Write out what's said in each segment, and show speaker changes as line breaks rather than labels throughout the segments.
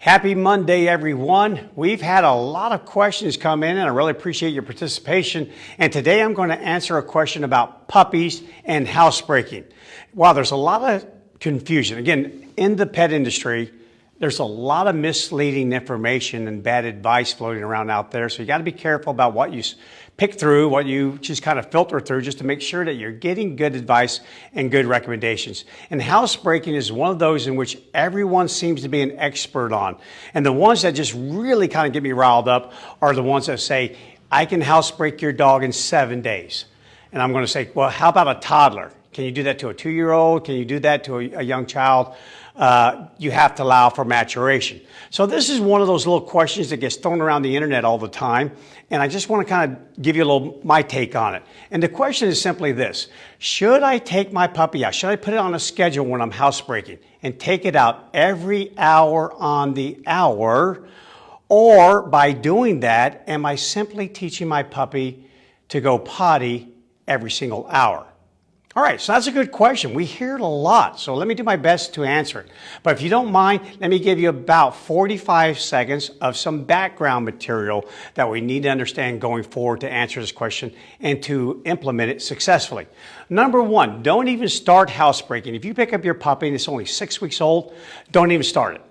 Happy Monday, everyone. We've had a lot of questions come in, and I really appreciate your participation. And today I'm going to answer a question about puppies and housebreaking. Wow, there's a lot of confusion. Again, in the pet industry, there's a lot of misleading information and bad advice floating around out there. So you got to be careful about what you pick through, what you just kind of filter through, just to make sure that you're getting good advice and good recommendations. And housebreaking is one of those in which everyone seems to be an expert on. And the ones that just really kind of get me riled up are the ones that say, I can housebreak your dog in 7 days. And I'm going to say, well, how about a toddler? Can you do that to a 2-year-old? Can you do that to a young child? You have to allow for maturation. So this is one of those little questions that gets thrown around the internet all the time. And I just want to kind of give you a little my take on it. And the question is simply this: should I take my puppy out? Should I put it on a schedule when I'm housebreaking and take it out every hour on the hour? Or by doing that, am I simply teaching my puppy to go potty every single hour? All right, so that's a good question. We hear it a lot, so let me do my best to answer it. But if you don't mind, let me give you about 45 seconds of some background material that we need to understand going forward to answer this question and to implement it successfully. Number one, don't even start housebreaking. If you pick up your puppy and it's only 6 weeks old, don't even start it.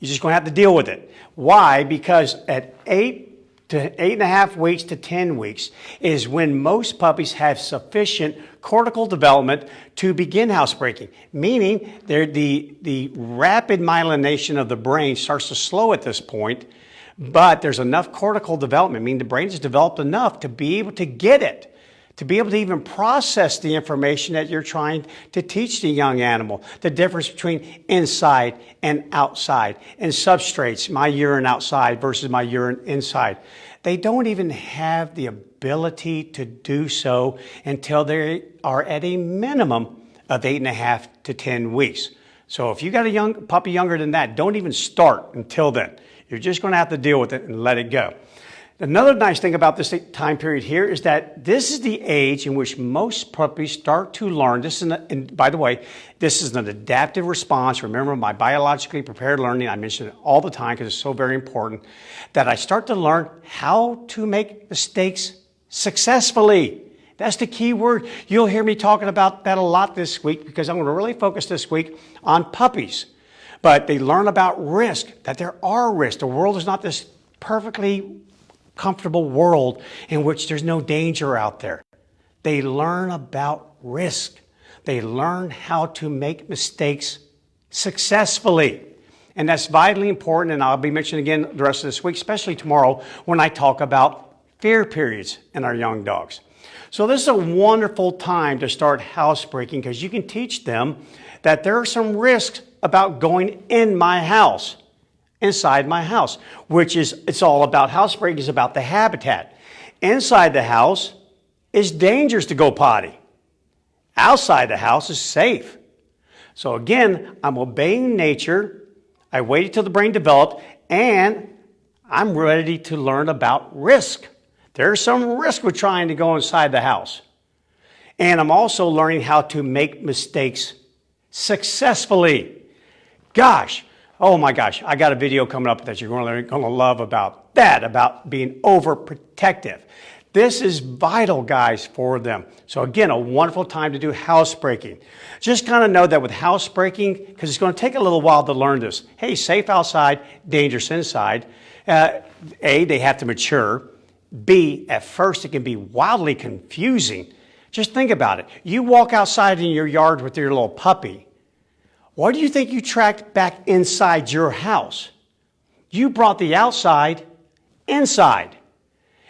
You're just going to have to deal with it. Why? Because at 8 to 8.5 weeks to 10 weeks is when most puppies have sufficient cortical development to begin housebreaking, meaning the rapid myelination of the brain starts to slow at this point, but there's enough cortical development, meaning the brain is developed enough to be able to get it, to be able to even process the information that you're trying to teach the young animal, the difference between inside and outside, and substrates, my urine outside versus my urine inside. They don't even have the ability to do so until they are at a minimum of 8.5 to 10 weeks. So if you got a young puppy younger than that, don't even start until then. You're just going to have to deal with it and let it go. Another nice thing about this time period here is that this is the age in which most puppies start to learn. And by the way, this is an adaptive response. Remember, my biologically prepared learning, I mention it all the time because it's so very important, that I start to learn how to make mistakes successfully. That's the key word. You'll hear me talking about that a lot this week because I'm going to really focus this week on puppies. But they learn about risk, that there are risks. The world is not this perfectly comfortable world in which there's no danger out there. They learn about risk. They learn how to make mistakes successfully. And that's vitally important, and I'll be mentioning again the rest of this week, especially tomorrow when I talk about fear periods in our young dogs. So this is a wonderful time to start housebreaking because you can teach them that there are some risks about going in my house. Inside my house, which is, it's all about housebreaking, is about the habitat. Inside the house is dangerous to go potty. Outside the house is safe. So again, I'm obeying nature. I waited till the brain developed, and I'm ready to learn about risk. There's some risk with trying to go inside the house. And I'm also learning how to make mistakes successfully. Gosh. Oh my gosh, I got a video coming up that you're going to love about that, about being overprotective. This is vital, guys, for them. So again, a wonderful time to do housebreaking. Just kind of know that with housebreaking, because it's going to take a little while to learn this. Hey, safe outside, dangerous inside. A, they have to mature. B, at first it can be wildly confusing. Just think about it. You walk outside in your yard with your little puppy. Why do you think you tracked back inside your house? You brought the outside inside.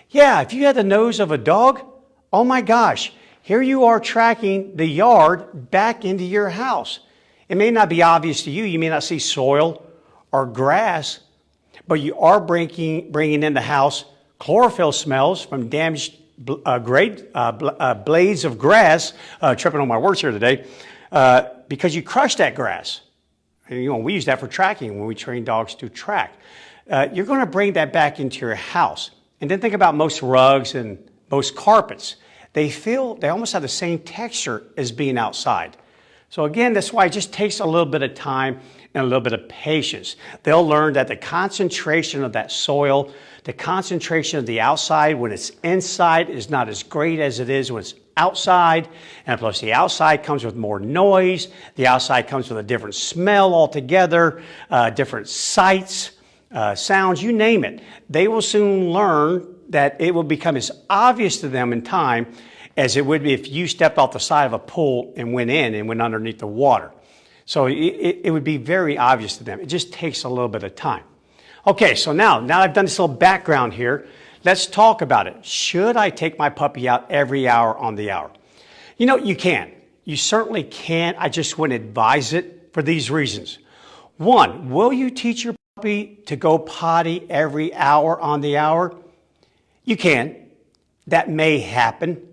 Yeah, if you had the nose of a dog, oh my gosh, here you are tracking the yard back into your house. It may not be obvious to you. You may not see soil or grass, but you are bringing in the house chlorophyll smells from damaged blades of grass, tripping on my words here today, because you crushed that grass. And, we use that for tracking when we train dogs to track. You're going to bring that back into your house. And then think about most rugs and most carpets. They almost have the same texture as being outside. So again, that's why it just takes a little bit of time and a little bit of patience. They'll learn that the concentration of that soil, the concentration of the outside when it's inside is not as great as it is when it's outside. And plus the outside comes with more noise. The outside comes with a different smell altogether, different sights, sounds, you name it. They will soon learn that it will become as obvious to them in time as it would be if you stepped off the side of a pool and went in and went underneath the water. So it would be very obvious to them. It just takes a little bit of time. Okay, so now I've done this little background here, let's talk about it. Should I take my puppy out every hour on the hour? You know, you can. You certainly can. I just wouldn't advise it for these reasons. One, will you teach your puppy to go potty every hour on the hour? You can. That may happen.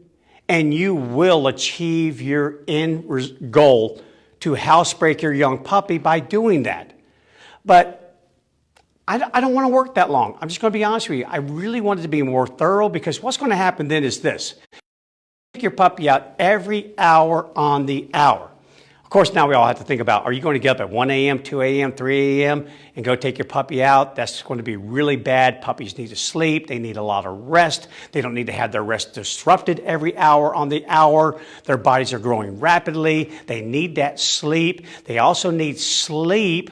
And you will achieve your end goal to housebreak your young puppy by doing that. But I don't want to work that long. I'm just going to be honest with you. I really wanted to be more thorough because what's going to happen then is this. Take your puppy out every hour on the hour. Of course, now we all have to think about, are you going to get up at 1 a.m., 2 a.m., 3 a.m. and go take your puppy out? That's going to be really bad. Puppies need to sleep. They need a lot of rest. They don't need to have their rest disrupted every hour on the hour. Their bodies are growing rapidly. They need that sleep. They also need sleep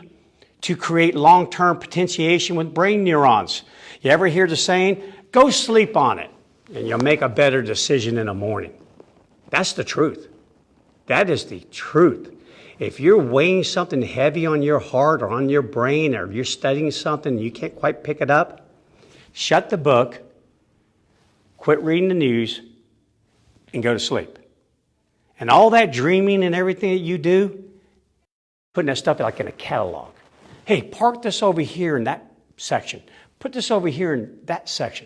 to create long-term potentiation with brain neurons. You ever hear the saying, go sleep on it, and you'll make a better decision in the morning? That's the truth. That is the truth. If you're weighing something heavy on your heart or on your brain, or you're studying something and you can't quite pick it up, shut the book, quit reading the news, and go to sleep. And all that dreaming and everything that you do, putting that stuff like in a catalog. Hey, park this over here in that section. Put this over here in that section.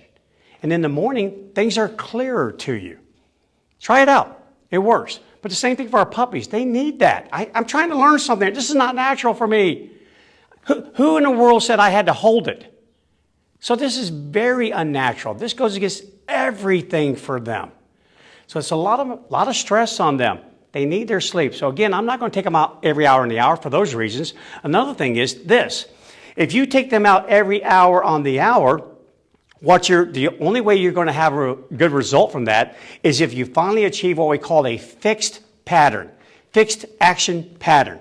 And in the morning, things are clearer to you. Try it out. It works. But the same thing for our puppies. They need that. I'm trying to learn something. This is not natural for me. Who in the world said I had to hold it? So this is very unnatural. This goes against everything for them. So it's a lot of stress on them. They need their sleep. So again, I'm not going to take them out every hour on the hour for those reasons. Another thing is this. If you take them out every hour on the hour, the only way you're going to have a good result from that is if you finally achieve what we call a fixed pattern, fixed action pattern.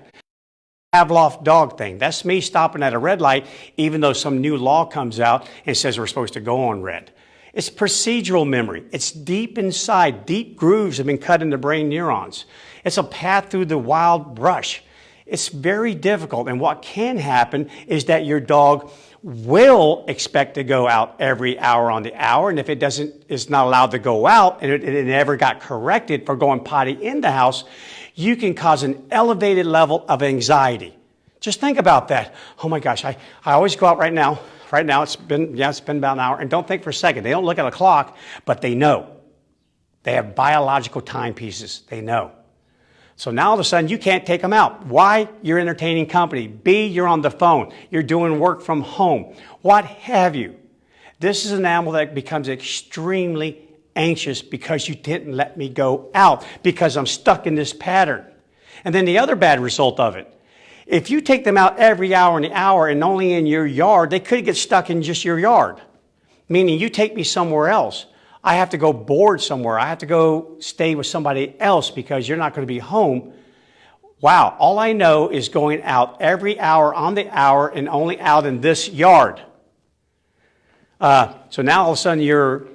Pavlov dog thing. That's me stopping at a red light even though some new law comes out and says we're supposed to go on red. It's procedural memory. It's deep inside. Deep grooves have been cut in the brain neurons. It's a path through the wild brush. It's very difficult. And what can happen is that your dog will expect to go out every hour on the hour. And if it's not allowed to go out and it never got corrected for going potty in the house, you can cause an elevated level of anxiety. Just think about that. Oh my gosh, I always go out right now. Right now it's been about an hour. And don't think for a second. They don't look at a clock, but they know. They have biological timepieces. They know. So now all of a sudden you can't take them out. Why? You're entertaining company. B, you're on the phone. You're doing work from home. What have you? This is an animal that becomes extremely anxious because you didn't let me go out, because I'm stuck in this pattern. And then the other bad result of it, if you take them out every hour on the hour and only in your yard, they could get stuck in just your yard. Meaning you take me somewhere else. I have to go board somewhere. I have to go stay with somebody else because you're not going to be home. Wow, all I know is going out every hour on the hour and only out in this yard. So now all of a sudden your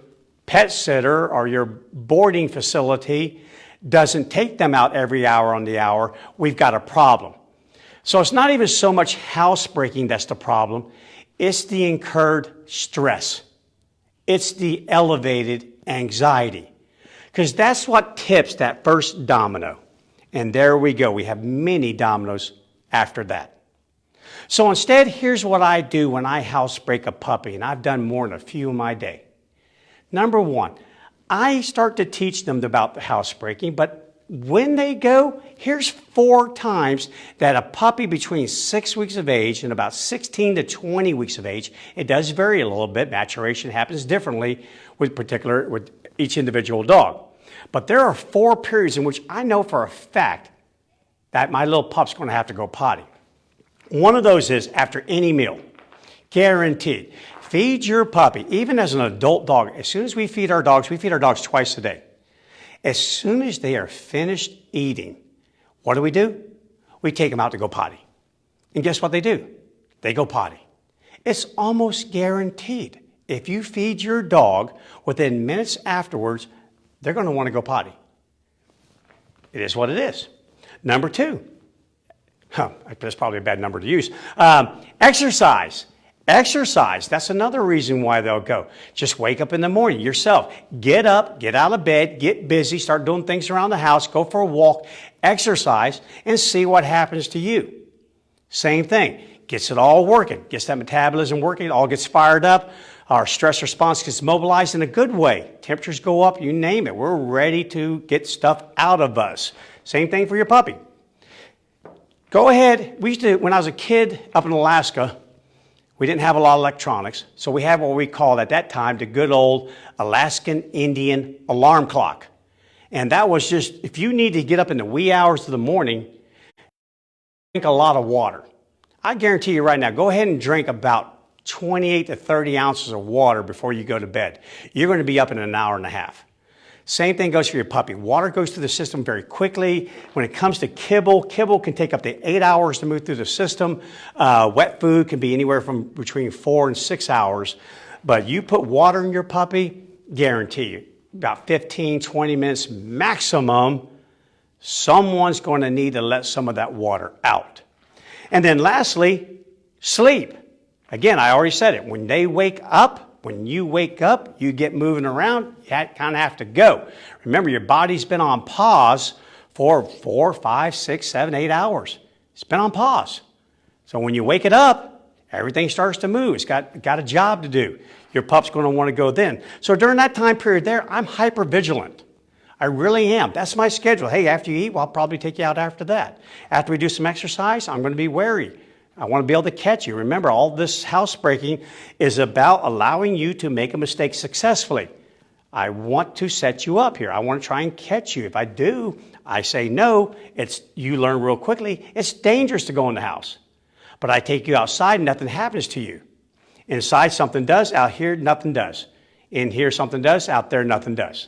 pet sitter or your boarding facility doesn't take them out every hour on the hour. We've got a problem. So it's not even so much housebreaking that's the problem. It's the incurred stress. It's the elevated anxiety. Because that's what tips that first domino. And there we go. We have many dominoes after that. So instead, here's what I do when I housebreak a puppy. And I've done more than a few in my day. Number one, I start to teach them about the housebreaking. But when they go, here's 4 times that a puppy between 6 weeks of age and about 16 to 20 weeks of age, it does vary a little bit. Maturation happens differently with each individual dog. But there are 4 periods in which I know for a fact that my little pup's going to have to go potty. One of those is after any meal. Guaranteed. Feed your puppy, even as an adult dog. As soon as we feed our dogs twice a day. As soon as they are finished eating, what do? We take them out to go potty. And guess what they do? They go potty. It's almost guaranteed. If you feed your dog, within minutes afterwards, they're going to want to go potty. It is what it is. Number 2. That's probably a bad number to use. Exercise. Exercise. That's another reason why they'll go. Just wake up in the morning yourself. Get up, get out of bed, get busy, start doing things around the house, go for a walk, exercise, and see what happens to you. Same thing. Gets it all working. Gets that metabolism working. It all gets fired up. Our stress response gets mobilized in a good way. Temperatures go up, you name it. We're ready to get stuff out of us. Same thing for your puppy. Go ahead. We used to, when I was a kid up in Alaska, we didn't have a lot of electronics, so we had what we called at that time the good old Alaskan Indian alarm clock. And that was just, if you need to get up in the wee hours of the morning, drink a lot of water. I guarantee you right now, go ahead and drink about 28 to 30 ounces of water before you go to bed. You're going to be up in an hour and a half. Same thing goes for your puppy. Water goes through the system very quickly. When it comes to kibble can take up to 8 hours to move through the system. Wet food can be anywhere from between 4 and 6 hours. But you put water in your puppy, guarantee you, about 15, 20 minutes maximum, someone's going to need to let some of that water out. And then lastly, sleep. Again, I already said it. When they wake up, when you wake up, you get moving around, you kind of have to go. Remember, your body's been on pause for 4, 5, 6, 7, 8 hours. It's been on pause. So when you wake it up, everything starts to move. It's got a job to do. Your pup's going to want to go then. So during that time period there, I'm hyper vigilant. I really am. That's my schedule. Hey, after you eat, well, I'll probably take you out after that. After we do some exercise, I'm going to be wary. I want to be able to catch you. Remember, all this housebreaking is about allowing you to make a mistake successfully. I want to set you up here. I want to try and catch you. If I do, I say no. You learn real quickly. It's dangerous to go in the house. But I take you outside and nothing happens to you. Inside something does, out here nothing does. In here something does, out there nothing does.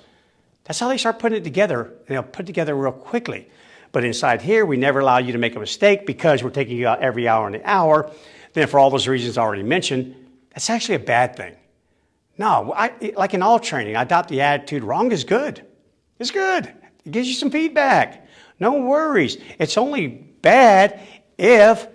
That's how they start putting it together. They'll put it together real quickly. But inside here, we never allow you to make a mistake because we're taking you out every hour in the hour. Then for all those reasons I already mentioned, that's actually a bad thing. No, like in all training, I adopt the attitude, wrong is good. It's good. It gives you some feedback. No worries. It's only bad if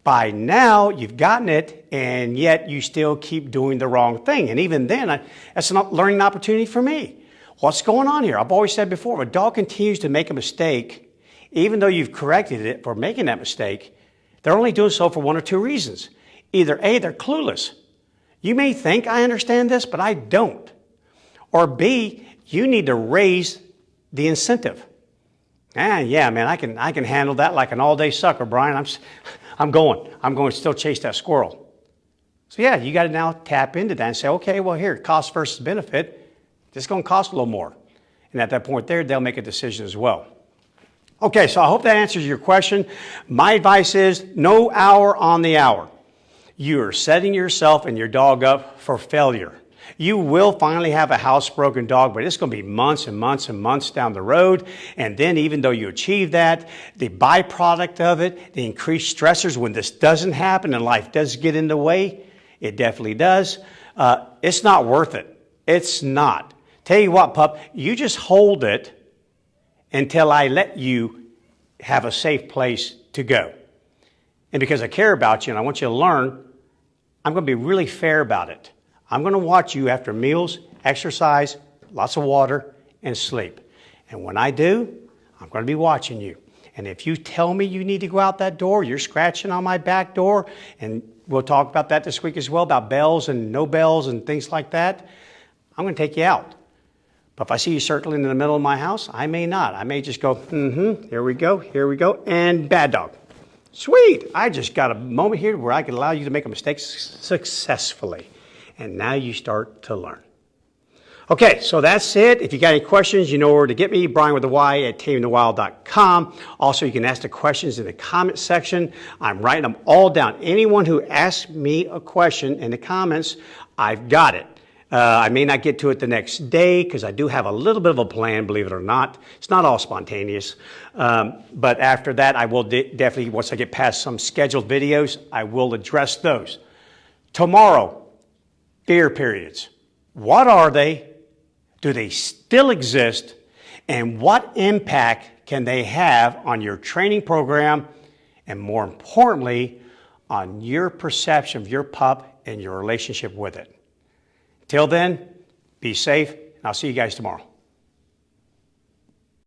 by now you've gotten it and yet you still keep doing the wrong thing. And even then, that's a learning opportunity for me. What's going on here? I've always said before, if a dog continues to make a mistake, even though you've corrected it for making that mistake, they're only doing so for 1 or 2 reasons. Either A, they're clueless. You may think I understand this, but I don't. Or B, you need to raise the incentive. Yeah, man, I can handle that like an all-day sucker, Brian. I'm going to still chase that squirrel. So yeah, you got to now tap into that and say, okay, well here, cost versus benefit. This is going to cost a little more. And at that point there, they'll make a decision as well. Okay, so I hope that answers your question. My advice is no hour on the hour. You are setting yourself and your dog up for failure. You will finally have a housebroken dog, but it's going to be months and months and months down the road. And then even though you achieve that, the byproduct of it, the increased stressors when this doesn't happen and life does get in the way, it definitely does, it's not worth it. It's not. Tell you what, pup, you just hold it until I let you have a safe place to go. And because I care about you and I want you to learn, I'm going to be really fair about it. I'm going to watch you after meals, exercise, lots of water, and sleep. And when I do, I'm going to be watching you. And if you tell me you need to go out that door, you're scratching on my back door, and we'll talk about that this week as well, about bells and no bells and things like that, I'm going to take you out. But if I see you circling in the middle of my house, I may not. I may just go, here we go, and bad dog. Sweet, I just got a moment here where I can allow you to make a mistake successfully. And now you start to learn. Okay, so that's it. If you got any questions, you know where to get me, Bryan with a Y at tamingthewild.com. Also, you can ask the questions in the comment section. I'm writing them all down. Anyone who asks me a question in the comments, I've got it. I may not get to it the next day because I do have a little bit of a plan, believe it or not. It's not all spontaneous. But after that, I will definitely, once I get past some scheduled videos, I will address those. Tomorrow, fear periods. What are they? Do they still exist? And what impact can they have on your training program? And more importantly, on your perception of your pup and your relationship with it. Till then, be safe, and I'll see you guys tomorrow.